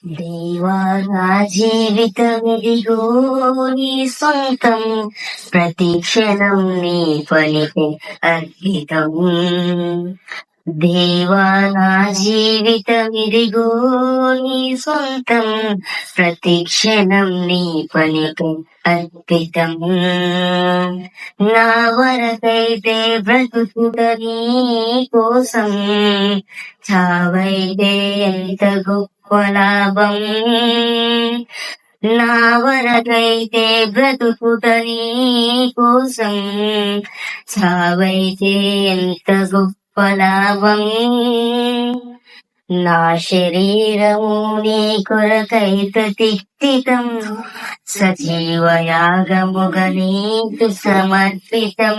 దేవా నా జీవితమిదిగో నీ సొంతం, ప్రతి క్షణం నీ పలికే అద్భుతం. దేవా నా జీవితమిదిగో నీ సొంతం, ప్రతి క్షణం నీ పలికే అద్భుతం. నా వరకైతే బ్రతుకుట నీ కోసం, చావైతే ఎంత గొప్ప లాభం. నా వరకైతే బ్రతుకుట నీ కోసం, చావైతే ఎంత గొప్ప లాభం. నా శరీరము నీ కొరకై ప్రతిష్ఠితం, సజీవ యాగముగా నీకు సమర్పితం.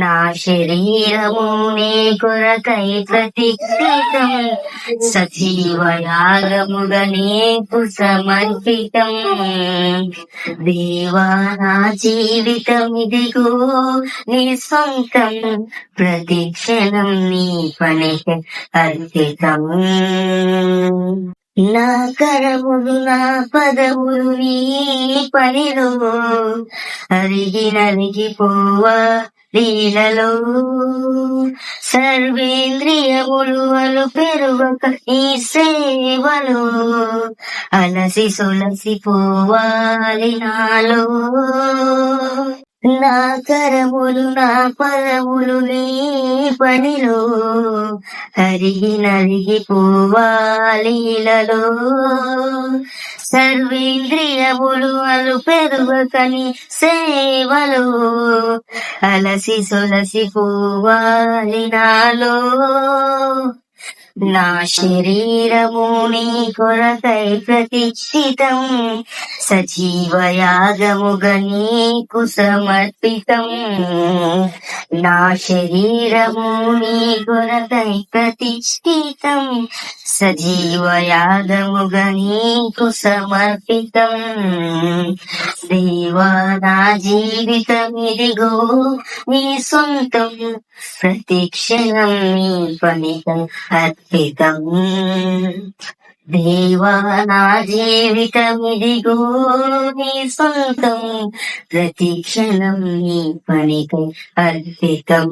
నా శరీరము నీ కొరకై ప్రతిష్ఠితం, సజీవ యాగముగా నీకు సమర్పితం. దేవా నా జీవితమిదిగో నీ సొంతం, ప్రతి క్షణం నీ పనికి అర్పితం. నా కరములు నా పదములు నీ పనిలో, అరిగి నలిగిపోవా లీలలో. సర్వేంద్రియములు అలు పెరుగక ఈ సేవలు, అలసి సొలసిపోవాలి నాలో. నా కరములు నా పదములు నీ పనిలో, అరిగి నలిగిపోవాలీలలో. సర్వేంద్రియములు అలు పెరుగకని సేవలు, అలసి సొలసిపోవాలి నాలో. నా శరీరము నీ కొరకై ప్రతిష్ఠితం, సజీవ యాగముగా నీకు సమర్పితం. నా శరీరము నీ కొరకై ప్రతిష్ఠితం, సజీవ యాగముగా నీకు సమర్పితం. దేవా నా జీవితమిదిగో నీ సొంతం, ప్రతి క్షణం నీ పనికి అర్పితం. దేవా నా జీవితమిదిగో నీ సొంతం, ప్రతి క్షణం నీ పనికి అర్పితం.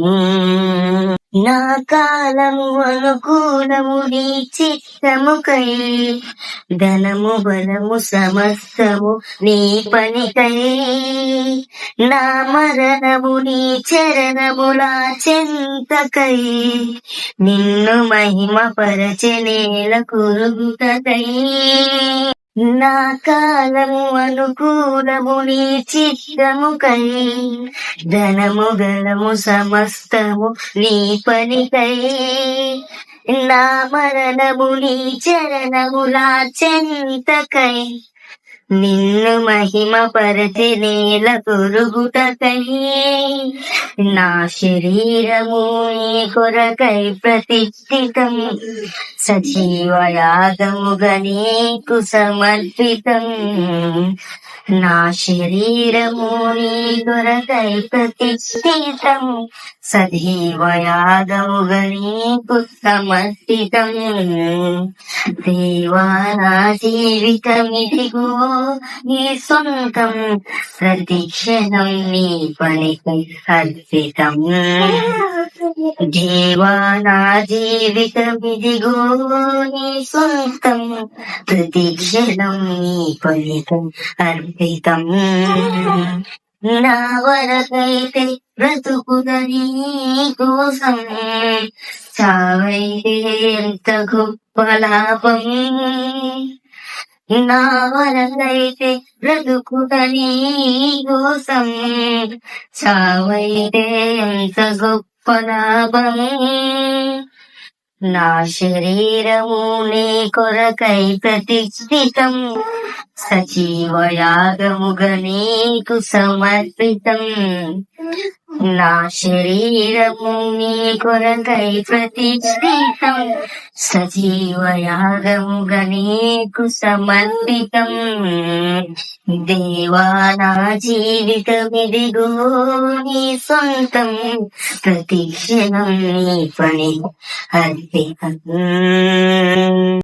నా కాలము అనుకూలము నీ చిత్తముకై, ధనము బలము సమస్తము నీ పనికై. నా మరణము నీ చరణముల చెంతకై, నిన్ను మహిమ పరచె నేల కురుగుటకై. నా కాలము అనుకూలము నీ చిత్తముకై, ధనము గలము సమస్తము నీ పనికై. నా మరణము నీ చరణముల చెంతకై, నిన్ను మహిమ పరచె నేల కొరుగుటకై. నా శరీరము నీ కొరకై ప్రతిష్ఠితం, సజీవ యాగముగా నీకు సమర్పితం. నా శరీరము నీ కొరకై ప్రతిష్ఠితం, సజీవ యాగముగా నీకు సమర్పితం. దేవా నా జీవితమిదిగో నీ సొంతం, ప్రతి క్షణం నీ పనికి అర్పితం. దేవా నా జీవితమిదిగో నీ సొంతం, ప్రతి క్షణం నీ పనికి అర్పితం. నా వరకైతే బ్రతుకుట నీ కోసం, చావైతే ఎంత గొప్ప లాభం. నా వరకైతే బ్రతుకుట నీ కోసం, చావైతే ఎంత గొప్ప లాభం. నా శరీరము నీ కొరకై ప్రతిష్ఠితం, సజీవ యాగముగా నీకు సమర్పితం. నా శరీరము నీ కొరకై ప్రతిష్ఠితం, సజీవ యాగముగా నీకు సమర్పితం. దేవా నా జీవితమిదిగో నీ సొంతం, ప్రతి క్షణం నీ పని అర్పితం.